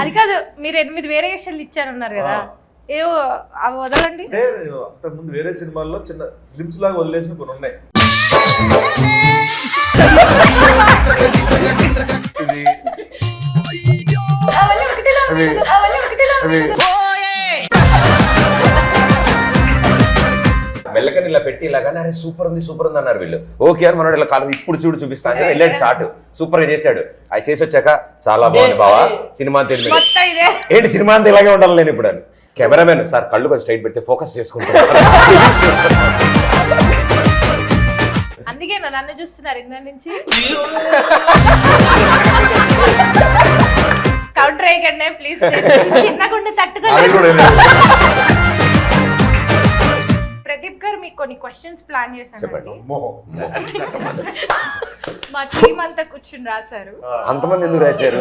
అది కాదు, మీరు 8 వేరియేషన్లు ఇచ్చారన్నారు కదా, ఏవో అవి వదలండి. అంటే అంతకు ముందు వేరే సినిమాల్లో చిన్న గ్లిమ్స్ లాగా వదిలేసిన కొన్ని ఉన్నాయి. ఇది అవన్నీ ఒకటిలా ఉన్నాయి కదా, అవన్నీ ఒకటిలా ఉన్నాయి కదా. మెల్లకని ఇలా పెట్టి ఇలాగానే అరే సూపర్ ఉంది అన్నారు వీళ్ళు. ఓకే అని మనోడు ఇలా కాలం ఇప్పుడు చూపిస్తాను వెళ్ళాడు షార్ట్ సూపర్ గా చేశాడు. అది చేసి వచ్చాక చాలా బాగుంది బావా సినిమా అంతా మొత్తం ఇదే. ఏంటి సినిమా అంతా ఇలాగే ఉండాలి నేను ఇప్పుడు అని. కెమెరామెన్ సార్ కళ్ళు కొంచెం స్ట్రైట్ పెడితే ఫోకస్ చేసుకుంటాను. అందుకే నన్ను చూస్తున్నారు ఇందా నుంచి. కౌంటర్ వేయకండి ప్లీజ్, చిన్నగుండి తట్టుకోలేదు. ప్రదీప్ గారు మీకు కొన్ని క్వశ్చన్స్ ప్లాన్ చేశాను. మా టీమ్ అంతా కూర్చుని రాశారు. అంతమంది ఎందుకు రాశారు?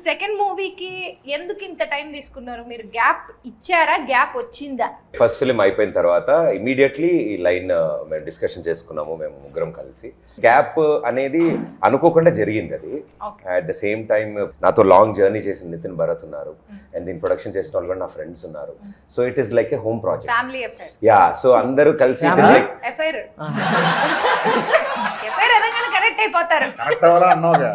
సెకండ్ మూవీకి ఎందుకు ఇంత టైం తీసుకున్నారు? మీరు గ్యాప్ ఇచ్చారా, గ్యాప్ వచ్చిందా? ఫస్ట్ ఫిలిం అయిపోయిన తర్వాత ఇమీడియట్లీ ఈ లైన్ మేము డిస్కషన్ చేసుకున్నాము మేము ముగ్గురం కలిసి. గ్యాప్ అనేది అనుకోకుండా జరిగింది అది. అట్ ద సేమ్ టైం నాతో లాంగ్ జర్నీ చేసిన నితిన్ భరత్ ఉన్నారు, అండ్ దీని ప్రొడక్షన్ చేసిన వాళ్ళు కూడా నా ఫ్రెండ్స్ ఉన్నారు. So it is like A home project, family affair. Yeah, so అందరూ కలిసి అఫైర్ అనగానే కరెక్ట్ అయిపోతారు. కరెక్ట్ అవ్వరా అన్నోగా